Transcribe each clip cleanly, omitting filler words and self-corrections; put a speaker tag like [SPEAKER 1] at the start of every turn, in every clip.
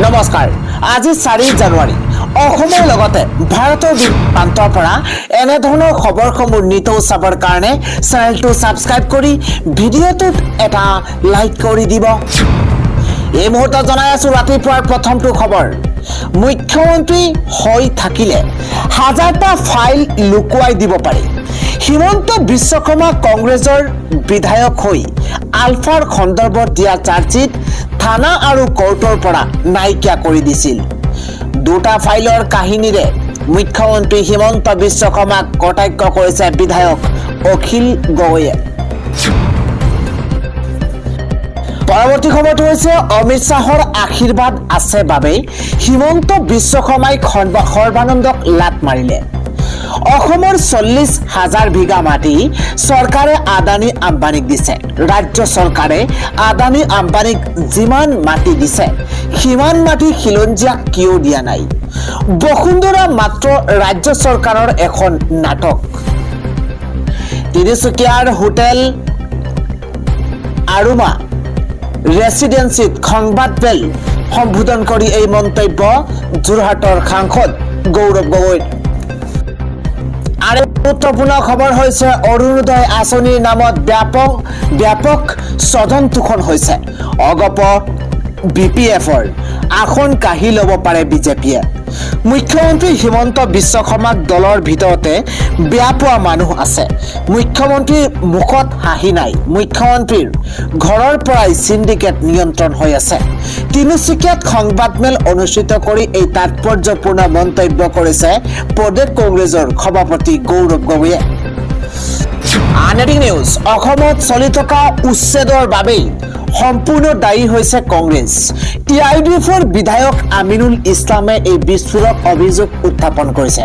[SPEAKER 1] নমস্কাৰ আজি 4 জানুৱাৰী অসমৰ লগতে ভাৰতৰ প্ৰান্তৰ পৰা এনে ধৰণৰ খবৰসমূহ নিতৌ চাবৰ কাৰণে চেনেলটো সাবস্ক্ৰাইব কৰি ভিডিঅ'টোত এটা লাইক কৰি দিব। এই মুহূৰ্তত জনাই আছো ৰাতিপুৱাৰ প্ৰথমটো খবৰ। মুখ্যমন্ত্ৰী হৈ থাকিলে হাজাৰটা ফাইল লুকুৱাই দিব পাৰি। হিমন্ত বিশ্বকৰ্মা কংগ্ৰেছৰ বিধায়ক হৈ আলফাৰ সন্দৰ্ভত দিয়া চাৰ্জশ্বিট থানা আৰু কোৰ্টৰ পৰা নাইকিয়া কৰি দিছিল। দুটা ফাইলৰ কাহিনীৰে মুখ্যমন্ত্ৰী হিমন্ত বিশ্বকৰ্মাক কটাক্ষ কৰিছে বিধায়ক অখিল গগৈয়ে। পৰৱৰ্তী খবৰটো হৈছে অমিত শ্বাহৰ আশীৰ্বাদ আছে বাবেই হিমন্ত বিশ্বকৰ্মাই সৰ্বানন্দক লাট মাৰিলে। অসমৰ 40,000 বিঘা মাটি চৰকাৰে আদানী আম্বানীক দিছে। ৰাজ্য চৰকাৰে আদানী আম্বানীক যিমান মাটি দিছে সিমান মাটি খিলঞ্জীয়াক কিয় দিয়া নাই? বসুন্ধৰা মাত্ৰ ৰাজ্য চৰকাৰৰ এখন নাটক। তিনিচুকীয়াৰ হোটেল আৰুমা ৰেচিডেন্সিত সংবাদমেল সম্বোধন কৰি এই মন্তব্য যোৰহাটৰ সাংসদ গৌৰৱ গগৈৰ। আৰু গুৰুত্বপূৰ্ণ খবৰ হৈছে অৰুণোদয় আঁচনিৰ নামত ব্যাপক ষড়যন্ত্ৰখন হৈছে। অগপ BPFৰ আসন কাঢ়ি ল'ব পাৰে বিজেপিয়ে। মুখ্যমন্ত্ৰী হিমন্ত বিশ্বকৰ্মাক দলৰ ভিতৰতে বেয়া পোৱা মানুহ আছে। মুখ্যমন্ত্ৰীৰ মুখত হাঁহি নাই। মুখ্যমন্ত্ৰীৰ ঘৰৰ পৰাই সিন্ডিকেট নিয়ন্ত্ৰণ হৈ আছে। তিনিচুকীয়াত সংবাদমেল অনুষ্ঠিত কৰি এই তাৎপৰ্যপূৰ্ণ মন্তব্য কৰিছে প্ৰদেশ কংগ্ৰেছৰ সভাপতি গৌৰৱ গগৈয়ে। আন এটি নিউজ, অসমত চলি থকা উচ্ছেদৰ বাবেই সম্পূৰ্ণ দায়ী হৈছে কংগ্ৰেছ। TIDFৰ বিধায়ক আমিনুল ইছলামে এই বিস্ফোৰক অভিযোগ উত্থাপন কৰিছে।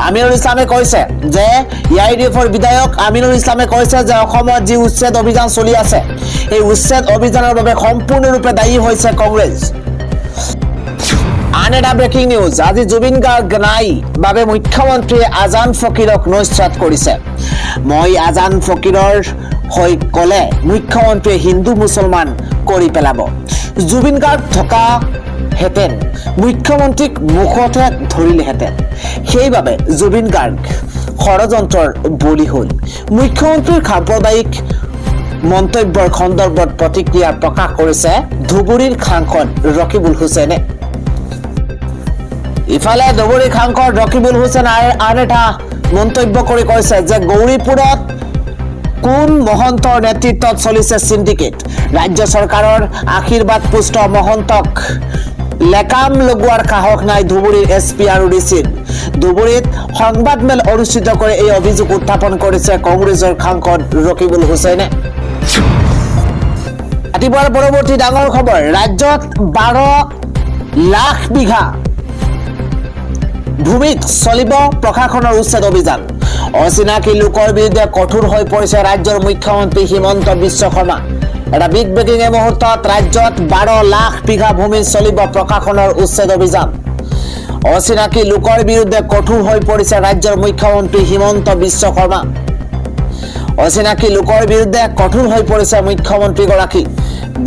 [SPEAKER 1] আমিনুল ইছলামে কৈছে যে TIDFৰ বিধায়ক আমিনুল ইছলামে কৈছে যে অসমত যি উচ্ছেদ অভিযান চলি আছে এই উচ্ছেদ অভিযানৰ বাবে সম্পূৰ্ণৰূপে দায়ী হৈছে কংগ্ৰেছ। আন এটা ব্ৰেকিং নিউজ, আজি জুবিন গাৰ্গ নাই বাবে মুখ্যমন্ত্ৰীয়ে আজান ফকীৰক নস্যাৎ কৰিছে। মই আজান ফকীৰৰ হৈ ক'লে মুখ্যমন্ত্ৰীয়ে হিন্দু মুছলমান কৰি পেলাব। জুবিন গাৰ্গ থকা হেঁতেন মুখ্যমন্ত্ৰীক মুখতে ধৰিলেহেঁতেন। সেইবাবে জুবিন গাৰ্গ ষড়যন্ত্ৰৰ বলি হ'ল। মুখ্যমন্ত্ৰীৰ সাম্প্ৰদায়িক মন্তব্যৰ সন্দৰ্ভত প্ৰতিক্ৰিয়া প্ৰকাশ কৰিছে ধুবুৰীৰ সাংসদ ৰকিবুল হুছেইনে। ইফালে ধুবুৰীৰ সাংসদ ৰকিবুল হুছেইন আন এটা মন্তব্য কৰি কৈছে যে গৌৰীপুৰত কোন মহন্তৰ নেতৃত্বত চলিছে সিন্ডিকেট। ৰাজ্য চৰকাৰৰ আশীৰ্বাদ পুষ্ট মহন্তক লেকাম লগোৱাৰ সাহস নাই ধুবুৰীৰ SP আৰু DCৰ। ধুবুৰীত সংবাদমেল অনুষ্ঠিত কৰি এই অভিযোগ উত্থাপন কৰিছে কংগ্ৰেছৰ সাংসদ ৰকিবুল হুছেইনে। ৰাতিপুৱাৰ পৰৱৰ্তী ডাঙৰ খবৰ, ৰাজ্যত 12 লাখ বিঘা ভূমিত চলিব প্ৰশাসনৰ উচ্ছেদ অভিযান। অচিনাকি লোকৰ বিৰুদ্ধে কঠোৰ হৈ পৰিছে ৰাজ্যৰ মুখ্যমন্ত্ৰী হিমন্ত বিশ্বকৰ্মা। এটা বিগ ব্ৰেকিং এই মুহূৰ্তত, ৰাজ্যত 12 লাখ বিঘা ভূমিত চলিব প্ৰশাসনৰ উচ্ছেদ অভিযান। অচিনাকি লোকৰ বিৰুদ্ধে কঠোৰ হৈ পৰিছে ৰাজ্যৰ মুখ্যমন্ত্ৰী হিমন্ত বিশ্বকৰ্মা। অচিনাকি লোকৰ বিৰুদ্ধে কঠোৰ হৈ পৰিছে মুখ্যমন্ত্ৰীগৰাকী।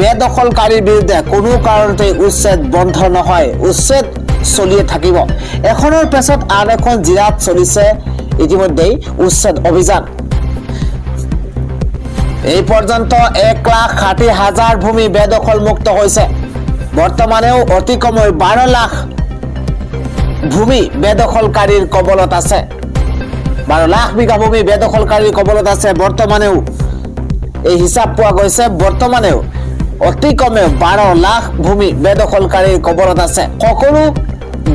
[SPEAKER 1] বেদখলকাৰীৰ বিৰুদ্ধে কোনো কাৰণতে উচ্ছেদ বন্ধ নহয়, উচ্ছেদ চলিয়ে থাকিব। এখনৰ পেছত আন এখন জিলাত চলিছে ইতিমধ্যেই উচ্ছেদ অভিযান। এই পৰ্যন্ত 1,60,000 ভূমি বেদখল মুক্ত হৈছে। বৰ্তমানেও অতি কমেও 12 লাখ ভূমি বেদখলকাৰীৰ কবলত আছে। 12 লাখ বিঘা ভূমি বেদখলকাৰীৰ কবলত আছে। বৰ্তমানেও এই হিচাপ পোৱা গৈছে, বৰ্তমানেও অতি কমেও 12 লাখ ভূমি বেদখলকাৰীৰ কবলত আছে। সকলো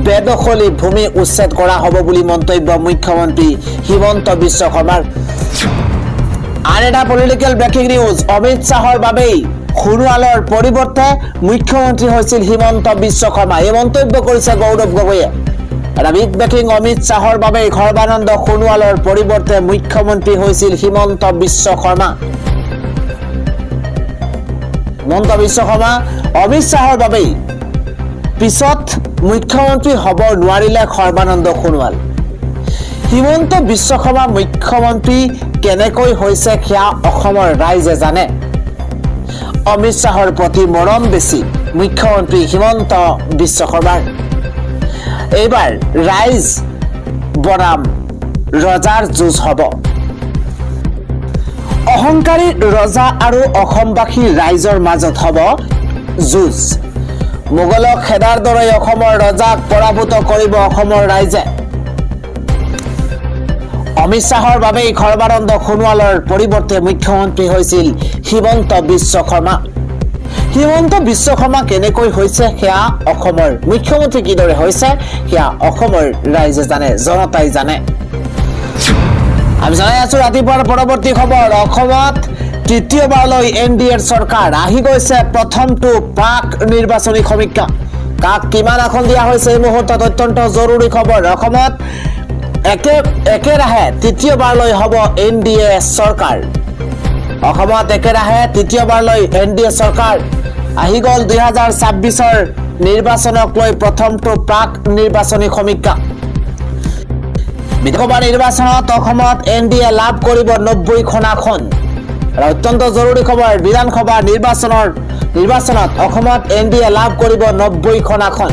[SPEAKER 1] বেদখলী ভূমি উচ্ছেদ কৰা হ'ব বুলি মন্তব্য মুখ্যমন্ত্ৰী হিমন্ত বিশ্বকৰ্মাৰ। আন এটা পলিটিকেল ব্ৰেকিং নিউজ, অমিত শ্বাহৰ বাবেই সোণোৱালৰ পৰিৱৰ্তে মুখ্যমন্ত্ৰী হৈছিল হিমন্ত বিশ্বকৰ্মা। এই মন্তব্য কৰিছে গৌৰৱ গগৈয়ে। এটা বিগ ব্ৰেকিং, অমিত শ্বাহৰ বাবেই সৰ্বানন্দ সোণোৱালৰ পৰিৱৰ্তে মুখ্যমন্ত্ৰী হৈছিল হিমন্ত বিশ্বকৰ্মা। হিমন্ত বিশ্বকৰ্মা অমিত শ্বাহৰ বাবেই পিছত মুখ্যমন্ত্ৰী হ'ব নোৱাৰিলে সৰ্বানন্দ সোণোৱাল। হিমন্ত বিশ্বকৰ্মা মুখ্যমন্ত্ৰী কেনেকৈ হৈছে সেয়া অসমৰ ৰাইজে জানে। অমিত শ্বাহৰ প্ৰতি মৰম বেছি মুখ্যমন্ত্ৰী হিমন্ত বিশ্ব শৰ্মাৰ। এইবাৰ ৰাইজ বনাম ৰজাৰ যুঁজ হ'ব। অহংকাৰী ৰজা আৰু অসমবাসী ৰাইজৰ মাজত হ'ব যুঁজ। মোগলক খেদাৰ দৰে অসমৰ ৰজাক পৰাভূত কৰিব অসমৰ ৰাইজে। অমিত শ্বাহৰ বাবেই সৰ্বানন্দ সোণোৱালৰ পৰিৱৰ্তে মুখ্যমন্ত্ৰী হৈছিল হিমন্ত বিশ্ব শৰ্মা। হিমন্ত বিশ্ব শৰ্মা কেনেকৈ হৈছে সেয়া অসমৰ মুখ্যমন্ত্ৰী কিদৰে হৈছে সেয়া অসমৰ ৰাইজে জানে, জনতাই জানে। আমি জনাই আছো ৰাতিপুৱাৰ পৰৱৰ্তী খবৰ। অসমত তৃতীয়বাৰলৈ NDAৰ চৰকাৰ। আহি গৈছে প্ৰথমটো প্ৰাক নিৰ্বাচনী সমীক্ষা। কাক কিমান আসন দিয়া হৈছে এই মুহূৰ্তত অত্যন্ত জৰুৰী খবৰ। অসমত একেৰাহে তৃতীয়বাৰলৈ হ'ব NDA চৰকাৰ। অসমত একেৰাহে তৃতীয়বাৰলৈ NDA চৰকাৰ। আহি গ'ল 2026ৰ নিৰ্বাচনক লৈ প্ৰথমটো প্ৰাক নিৰ্বাচনী সমীক্ষা। বিধানসভা নিৰ্বাচনত অসমত NDA লাভ কৰিব 90খন আসন। অত্যন্ত জৰুৰী খবৰ। বিধানসভা নিৰ্বাচনত অসমত NDA লাভ কৰিব 90খন আসন।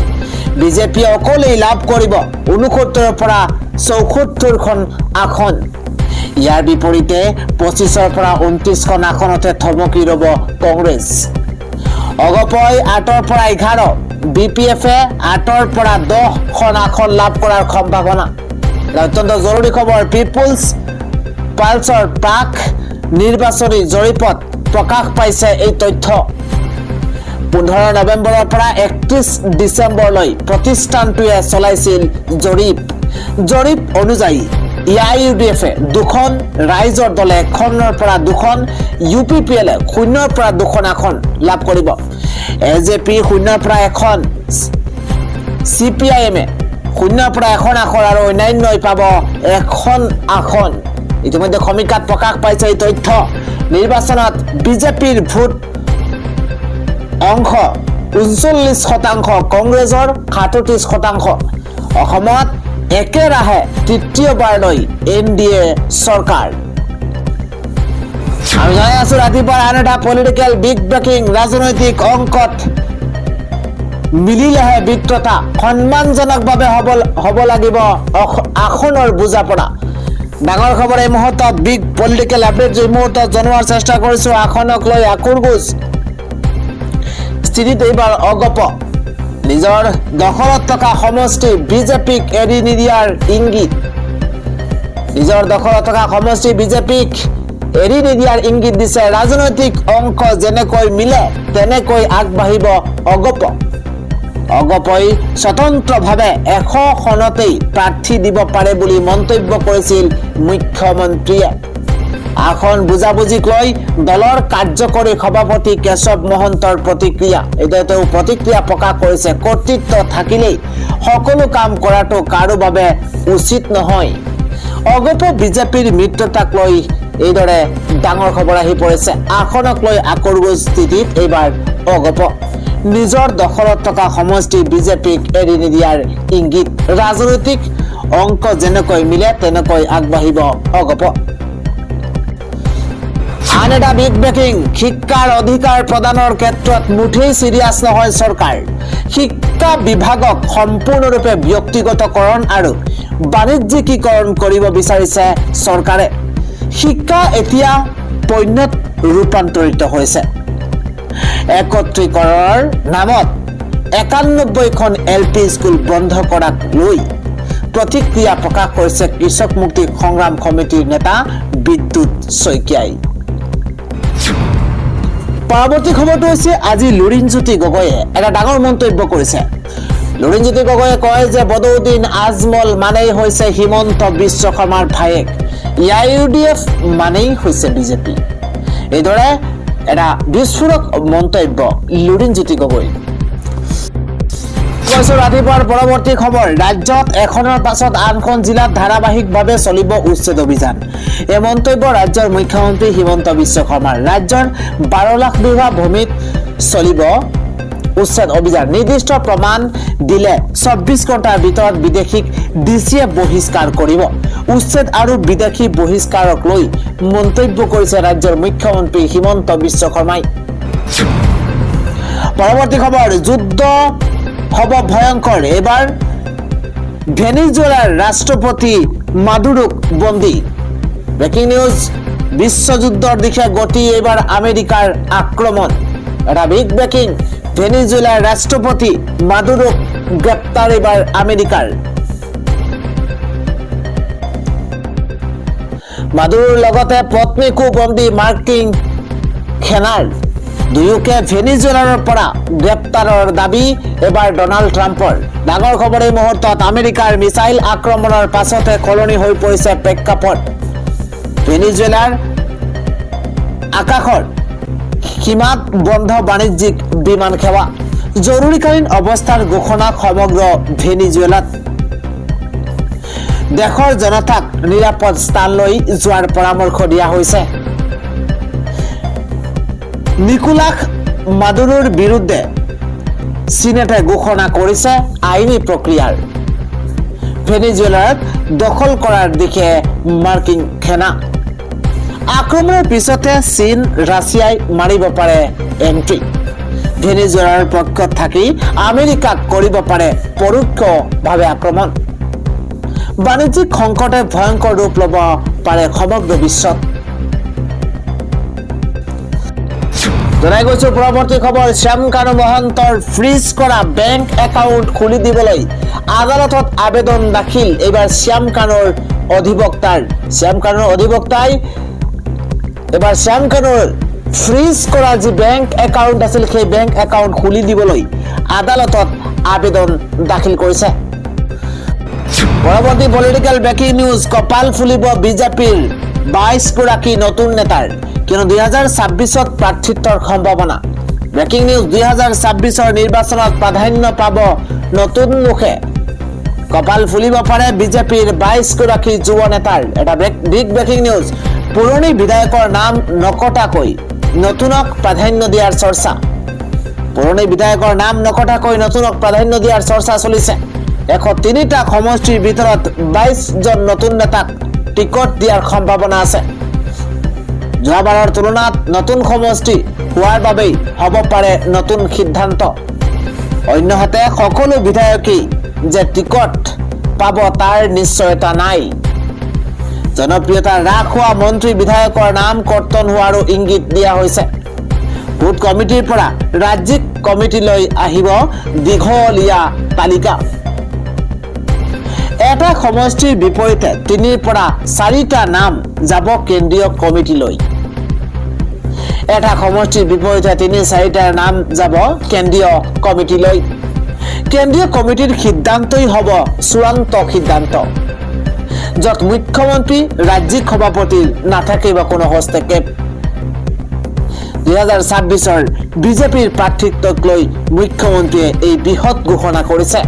[SPEAKER 1] বিজেপিয়ে অকলেই লাভ কৰিব 69ৰ পৰা 74খন আসন। ইয়াৰ বিপৰীতে 25ৰ পৰা 29খন আসনতে থমকি ৰ'ব কংগ্ৰেছ। অগপই 8ৰ পৰা 11, BPF-এ 8ৰ পৰা 10খন আসন লাভ কৰাৰ সম্ভাৱনা। অত্যন্ত জৰুৰী খবৰ। পিপুলছ পালছৰ প্ৰাক নিৰ্বাচনী জৰীপত প্ৰকাশ পাইছে এই তথ্য। 15 নৱেম্বৰৰ পৰা 31 ডিচেম্বৰলৈ প্ৰতিষ্ঠানটোৱে চলাইছিল জৰীপ অনুযায়ী AIUDF-এ 2খন, ৰাইজৰ দলে 1খনৰ পৰা 2খন, UPPL-এ 0ৰ পৰা 2খন আসন লাভ কৰিব। AJP 0ৰ পৰা 1খন, CPIM-এ 0ৰ পৰা 1খন আসন আৰু অন্যান্যই পাব 1খন আসন। ইতিমধ্যে সমীক্ষাত প্ৰকাশ পাইছে এই তথ্য। নিৰ্বাচনত বিজেপিৰ ভোট অংশ 39%, কংগ্ৰেছৰ 37%। অসমত একেৰাহে তৃতীয়বাৰলৈ NDA চৰকাৰ। আমি জনাই আছো ৰাতিপুৱাৰ আন এটা পলিটিকেল বিগ ব্ৰেকিং। ৰাজনৈতিক অংকত মিলিলেহে বিত্ততা। সন্মানজনকভাৱে হ'ব লাগিব আসনৰ বুজাপৰা। ডাঙৰ খবৰ এই মুহূৰ্তত। বিগ পলিটিকেল আপডেট এই মুহূৰ্তত জনোৱাৰ চেষ্টা কৰিছো। আসনক লৈ আকুৰগুজ স্থিতিত এইবাৰ অগপ। নিজৰ দখলত থকা সমষ্টি বিজেপিক এৰি নিদিয়াৰ ইংগিত। নিজৰ দখলত থকা সমষ্টি বিজেপিক এৰি নিদিয়াৰ ইংগিত দিছে। ৰাজনৈতিক অংক যেনেকৈ মিলে তেনেকৈ আগবাঢ়িব অগপ। অগপই স্বতন্ত্ৰভাৱে 100খনতেই প্ৰাৰ্থী দিব পাৰে বুলি মন্তব্য কৰিছিল মুখ্যমন্ত্ৰীয়ে। আসন বুজাবুজিক লৈ দলৰ কাৰ্যকৰী সভাপতি কেশৱ মহন্তৰ প্ৰতিক্ৰিয়া। এইদৰে তেওঁ প্ৰতিক্ৰিয়া প্ৰকাশ কৰিছে। কৰ্তৃত্ব থাকিলেই সকলো কাম কৰাটো কাৰো বাবে উচিত নহয়। অগপ বিজেপিৰ মিত্ৰতাক লৈ এইদৰে ডাঙৰ খবৰ আহি পৰিছে। আসনক লৈ আকুৰগুজ স্থিতিত এইবাৰ অগপ। নিজৰ দখলত থকা সমষ্টি বিজেপিক এৰি নিদিয়াৰ ইংগিত। ৰাজনৈতিক অংক যেনেকৈ মিলে তেনেকৈ আগবাঢ়িব অগপ। আন এটা বিগ ব্ৰেকিং। শিক্ষাৰ অধিকাৰ প্ৰদানৰ ক্ষেত্ৰত মুঠেই চিৰিয়াছ নহয় চৰকাৰ। শিক্ষা বিভাগক সম্পূৰ্ণৰূপে ব্যক্তিগতকৰণ আৰু বাণিজ্যিকীকৰণ কৰিব বিচাৰিছে চৰকাৰে। শিক্ষা এতিয়া পণ্যত ৰূপান্তৰিত হৈছে। একত্ৰীকৰণৰ নামত 91খন LP স্কুল বন্ধ কৰাক লৈ প্ৰতিক্ৰিয়া প্ৰকাশ কৰিছে কৃষক মুক্তি সংগ্ৰাম সমিতিৰ নেতা বিদ্যুৎ শইকীয়াই। পৰৱৰ্তী খবৰটো হৈছে আজি লুৰিণজ্যোতি গগৈয়ে এটা ডাঙৰ মন্তব্য কৰিছে। লুৰিণজ্যোতি গগৈয়ে কয় যে বদৰুদ্দিন আজমল মানেই হৈছে হিমন্ত বিশ্ব শৰ্মাৰ ভায়েক। AIUDF মানেই হৈছে বিজেপি। এইদৰে এটা বিস্ফোৰক মন্তব্য লুৰিণজ্যোতি গগৈ। ৰাতিপুৱাৰ পৰৱৰ্তী খবৰ। ৰাজ্যত এখনৰ পাছত আনখন জিলাত ধাৰাবাহিকভাৱে চলিব উচ্ছেদ অভিযান। এই মন্তব্য ৰাজ্যৰ মুখ্যমন্ত্ৰী হিমন্ত বিশ্ব শৰ্মাৰ। ৰাজ্যৰ 12 লাখ বিঘা ভূমিত চলিব উচ্ছেদ অভিযান। নিৰ্দিষ্ট প্ৰমাণ দিলে 24 ঘণ্টাৰ ভিতৰত বিদেশীক ডিচিয়ে বহিষ্কাৰ কৰিব। উচ্ছেদ আৰু বিদেশী বহিষ্কাৰক লৈ মন্তব্য কৰিছে ৰাজ্যৰ মুখ্যমন্ত্ৰী হিমন্ত বিশ্ব শৰ্মাই। পৰৱৰ্তী খবৰ, যুদ্ধ হ'ব ভয়ংকৰ, এবাৰ ভেনিজুৱেলাৰ ৰাষ্ট্ৰপতি মাদুৰোক বন্দী। ব্ৰেকিং নিউজ, বিশ্বযুদ্ধৰ দিশে গতি, এইবাৰ আমেৰিকাৰ আক্ৰমণ। এটা বিগ ব্ৰেকিং, ভেনিজুৱেলাৰ ৰাষ্ট্ৰপতি মাদুৰোক গ্ৰেপ্তাৰ এইবাৰ আমেৰিকাৰ। মাদুৰোৰ লগতে পত্নীকো বন্দী মাৰ্কিন সেনাৰ। দুয়োকে ভেনিজুৱেলাৰ পৰা গ্ৰেপ্তাৰৰ দাবী এবাৰ ডনাল্ড ট্ৰাম্পৰ। ডাঙৰ খবৰ এই মুহূৰ্তত, আমেৰিকাৰ মিছাইল আক্ৰমণৰ পাছতে সলনি হৈ পৰিছে প্ৰেক্ষাপট। ভেনিজুৱেলাৰ আকাশৰ সীমাত বন্ধ বাণিজ্যিক বিমান সেৱা, জৰুৰীকালীন অৱস্থাৰ ঘোষণা সমগ্ৰ ভেনিজুৱেলাত। দেশৰ জনতাক নিৰাপদ স্থানলৈ যোৱাৰ পৰামৰ্শ দিয়া হৈছে। নিকোলাস মাদুৰোৰ বিৰুদ্ধে চীনেটে ঘোষণা কৰিছে আইনী প্ৰক্ৰিয়াৰ। ভেনিজুৱেলাত দখল কৰাৰ দিশে মাৰ্কিন সেনা। আক্ৰমণৰ পিছতে চীন ৰাছিয়াই মাৰিব পাৰে এণ্ট্ৰি। ভেনিজুৱেলাৰ পক্ষত থাকি আমেৰিকাক কৰিব পাৰে পৰোক্ষভাৱে আক্ৰমণ। বাণিজ্যিক সংকটে ভয়ংকৰ ৰূপ ল'ব পাৰে সমগ্ৰ বিশ্বত। জনাই গৈছো পৰৱৰ্তী খবৰ, শ্যামকানু মহন্তৰ ফ্ৰিজ কৰা বেংক একাউণ্ট খুলি দিবলৈ আদালতত আবেদন দাখিল। এইবাৰ শ্যামকানুৰ অধিবক্তাৰ। শ্যামকানুৰ অধিবক্তাই এবাৰ শ্যামকানুৰ ফ্ৰিজ কৰা যি বেংক একাউণ্ট আছিল, সেই বেংক একাউণ্ট খুলি দিবলৈ আদালতত আবেদন দাখিল কৰিছে। পৰৱৰ্তী পলিটিকেল ব্ৰেকিং নিউজ, কপাল ফুলিব বিজেপিৰ 22গৰাকী নতুন নেতাৰ, কিয়নো 2026ত প্ৰাৰ্থিত্বৰ সম্ভাৱনা। ব্ৰেকিং নিউজ, 2026ৰ নিৰ্বাচনত প্ৰাধান্য পাব নতুন লোকে। কপাল ফুলিব পাৰে বিজেপিৰ 22গৰাকী যুৱ নেতাৰ। এটা বিগ ব্ৰেকিং নিউজ, পুৰণি বিধায়কৰ নাম নকটাকৈ নতুনক প্ৰাধান্য দিয়াৰ চৰ্চা। পুৰণি বিধায়কৰ নাম নকটাকৈ নতুনক প্ৰাধান্য দিয়াৰ চৰ্চা চলিছে। 103টা সমষ্টিৰ ভিতৰত 22জন নতুন নেতাক টিকট দিয়াৰ সম্ভাৱনা আছে। যোৱাবাৰৰ তুলনাত নতুন সমষ্টি হোৱাৰ বাবেই হ'ব পাৰে নতুন সিদ্ধান্ত। অন্যহাতে সকলো বিধায়কেই যে টিকট পাব তাৰ নিশ্চয়তা নাই। জনপ্ৰিয়তা হ্ৰাস হোৱা মন্ত্ৰী বিধায়কৰ নাম কৰ্তন হোৱাৰো ইংগিত দিয়া হৈছে। ভোট কমিটিৰ পৰা ৰাজ্যিক কমিটিলৈ আহিব দীঘলীয়া তালিকা। এটা সমষ্টিৰ বিপৰীতে 3ৰ পৰা 4টা নাম যাব কেন্দ্ৰীয় কমিটিলৈ। এটা সমষ্টিৰ বিপৰীতে 3-4টাৰ নাম যাব কেন্দ্ৰীয় কমিটিলৈ। কেন্দ্ৰীয় কমিটিৰ সিদ্ধান্তই হ'ব চূড়ান্ত সিদ্ধান্ত, য'ত মুখ্যমন্ত্ৰী ৰাজ্যিক সভাপতিৰ নাথাকিব কোনো হস্তক্ষেপ। 2026ৰ বিজেপিৰ প্ৰাৰ্থিত্বক লৈ মুখ্যমন্ত্ৰীয়ে এই বৃহৎ ঘোষণা কৰিছে।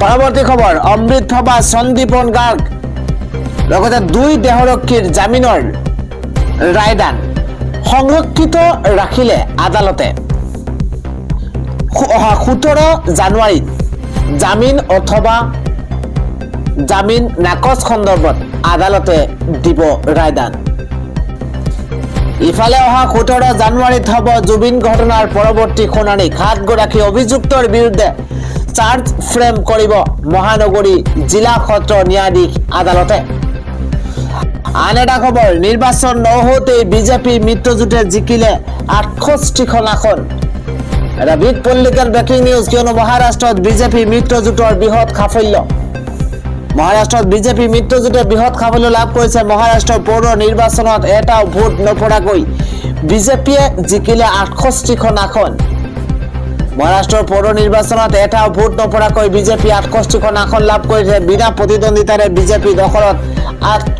[SPEAKER 1] পৰৱৰ্তী খবৰ, অমৃত সভা সন্দীপন গাৰ্গ লগতে 2 দেহৰক্ষীৰ জামিনৰ ৰায়দান সংৰক্ষিত ৰাখিলে আদালতে। অহা 17 জানুৱাৰীত জামিন অথবা জামিন নাকচ সন্দৰ্ভত আদালতে দিব ৰায়দান। ইফালে অহা 17 জানুৱাৰীত হ'ব জুবিন ঘটনাৰ পৰৱৰ্তী শুনানি। 7গৰাকী অভিযুক্তৰ বিৰুদ্ধে চাৰ্জ ফ্ৰেম কৰিব মহানগৰী জিলা সত্ৰ ন্যায়াধীশ আদালতে। আন এটা খবৰ, নিৰ্বাচন নহওঁতেই বিজেপি মিত্ৰজোঁটে জিকিলে 68খন আসন। এটা বিগ পলিটিকেল ব্ৰেকিং নিউজ, কিয়নো মহাৰাষ্ট্ৰত বিজেপি মিত্ৰজোঁটৰ বৃহৎ সাফল্য। মহাৰাষ্ট্ৰত বিজেপি মিত্ৰজোঁটে বৃহৎ সাফল্য লাভ কৰিছে। মহাৰাষ্ট্ৰৰ পৌৰ নিৰ্বাচনত এটাও ভোট নপৰাকৈ বিজেপিয়ে জিকিলে 68খন আসন। মহাৰাষ্ট্ৰৰ পৌৰ নিৰ্বাচনত এটাও ভোট নপৰাকৈ বিজেপি 68খন আসন লাভ কৰিছে। বিনা প্ৰতিদ্বন্দ্বিতাৰে বিজেপি দখলত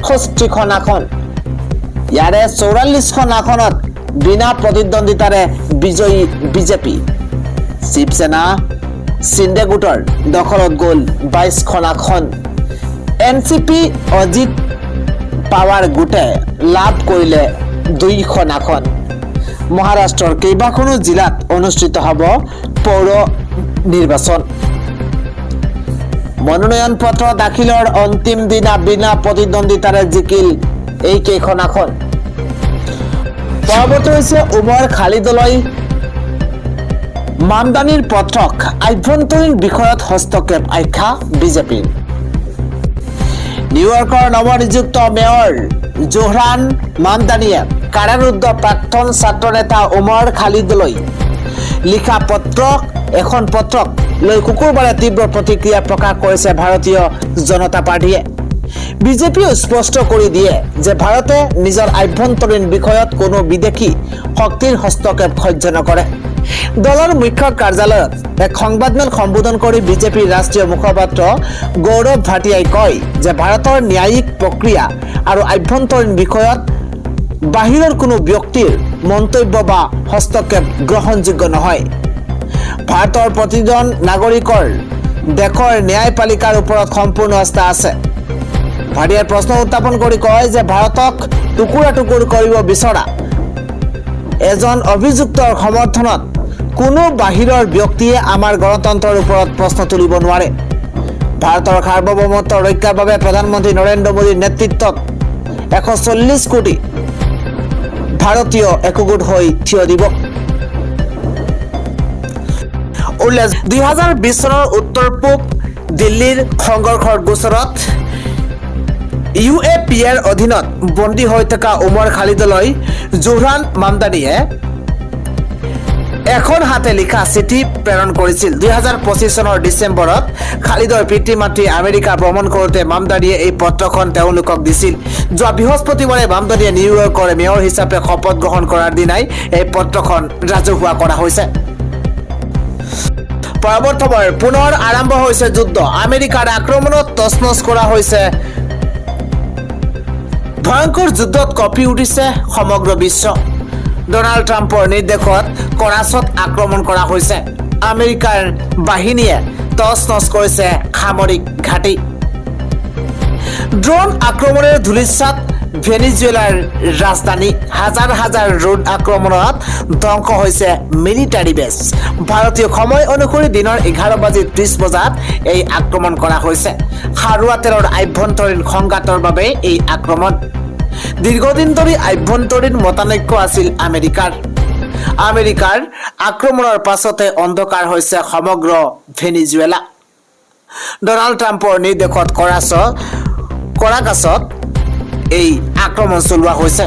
[SPEAKER 1] 68খন আসন। ইয়াৰে 44খন আসনত বিনা প্ৰতিদ্বন্দ্বিতাৰে বিজয়ী বিজেপি। শিৱসেনা চিন্দে গোটৰ দখলত গ'ল 22খন আসন। এনচিপি অজিত পাৱাৰ গোটে লাভ কৰিলে 2খন আসন। মহাৰাষ্ট্ৰৰ কেইবাখনো জিলাত অনুষ্ঠিত হ'ব পৌৰ নিৰ্বাচন। মনোনয়ন পত্ৰ দাখিলৰ অন্তিম দিনা বিনা প্ৰতিদ্বন্দ্বিতাৰে জিকিল এই কেইখন আসন। পৰৱৰ্তী হৈছে উমৰ খালিদলৈ মামদানিৰ পত্ৰক আভ্যন্তৰীণ বিষয়ত হস্তক্ষেপ আখ্যা বিজেপিৰ। নিউয়ৰ্কৰ নৱনিযুক্ত মেয়ৰ জোহৰান মামদানিয়ে কাৰাৰুদ্ধ প্ৰাক্তন ছাত্ৰ নেতা উমৰ খালিদলৈ লিখা এখন পত্ৰক লৈ শুকুৰবাৰে তীব্ৰ প্ৰতিক্ৰিয়া প্ৰকাশ কৰিছে ভাৰতীয় জনতা পাৰ্টীয়ে। বিজেপিয়ে স্পষ্ট কৰি দিয়ে যে ভাৰতে নিজৰ আভ্যন্তৰীণ বিষয়ত কোনো বিদেশী শক্তিৰ হস্তক্ষেপ সহ্য নকৰে। দলৰ মুখ্য কাৰ্যালয়ত এক সংবাদমেল সম্বোধন কৰি বিজেপিৰ ৰাষ্ট্ৰীয় মুখপাত্ৰ গৌৰৱ ভাটিয়াই কয় যে ভাৰতৰ ন্যায়িক প্ৰক্ৰিয়া আৰু আভ্যন্তৰীণ বিষয়ত বাহিৰৰ কোনো ব্যক্তিৰ মন্তব্য বা হস্তক্ষেপ গ্ৰহণযোগ্য নহয়। ভাৰতৰ প্ৰতিজন নাগৰিকৰ দেশৰ ন্যায়পালিকাৰ ওপৰত সম্পূৰ্ণ আস্থা আছে। ভাটিয়াই প্ৰশ্ন উত্থাপন কৰি কয় যে ভাৰতক টুকুৰা টুকুৰ কৰিব বিচৰা এজন অভিযুক্তৰ সমৰ্থনত কোনো বাহিৰৰ ব্যক্তিয়ে আমাৰ গণতন্ত্ৰৰ ওপৰত প্ৰশ্ন তুলিব নোৱাৰে। ভাৰতৰ সাৰ্বভৌমত্ব ৰক্ষাৰ বাবে প্ৰধানমন্ত্ৰী নৰেন্দ্ৰ মোদীৰ নেতৃত্বত 140 কোটি ভাৰতীয় একগোট হৈ থিয় দিব। 2020 চনৰ উত্তৰ পূব দিল্লীৰ সংঘৰ্ষৰ গোচৰত UAPৰ অধীনত বন্দী হৈ থকা উমৰ খালিদলৈ জোহৰান মামদানিয়ে এখন হাতে লিখা চিঠি প্ৰেৰণ কৰিছিল। 2025 চনৰ ডিচেম্বৰত খালিদৰ পিতৃ মাতৃ আমেৰিকা ভ্ৰমণ কৰোঁতে মামদানিয়ে এই পত্ৰখন তেওঁলোকক দিছিল। যোৱা বৃহস্পতিবাৰে মামদানিয়ে নিউয়ৰ্কৰ মেয়ৰ হিচাপে শপত গ্ৰহণ কৰাৰ দিনাই এই পত্ৰখন ৰাজহুৱা কৰা হৈছে। পৰৱৰ্তী পুনৰ আৰম্ভ হৈছে যুদ্ধ। আমেৰিকাৰ আক্ৰমণত তছনছ কৰা হৈছে। ভয়ংকৰ যুদ্ধত কঁপি উঠিছে সমগ্ৰ বিশ্ব। ডোনাল্ড ট্ৰাম্পৰ নিৰ্দেশত কৰাচত আক্ৰমণ কৰা হৈছে। আমেৰিকাৰ বাহিনীয়ে তছনছ কৰিছে সামৰিক ঘাটি। ড্ৰোন আক্ৰমণেৰে ধূলিসাৎ ভেনিজুৱেলাৰ ৰাজধানী। হাজাৰ হাজাৰ ড্ৰোন আক্ৰমণত ধ্বংস হৈছে মিলিটাৰী বেছ। ভাৰতীয় সময় অনুসৰি দিনৰ 11:30 বজাত এই আক্ৰমণ কৰা হৈছে। সাৰুৱা তেলৰ আভ্যন্তৰীণ সংঘাতৰ বাবে এই আক্ৰমণ। দীৰ্ঘদিন ধৰি আভ্যন্তৰীণ মতানৈক্য আছিল আমেৰিকাৰ আক্ৰমণৰ পাছতে অন্ধকাৰ হৈছে সমগ্ৰ ভেনিজুৱেলা। ডোনাল্ড ট্ৰাম্পৰ নিৰ্দেশত কৰাকাছত এই আক্ৰমণ চলোৱা হৈছে।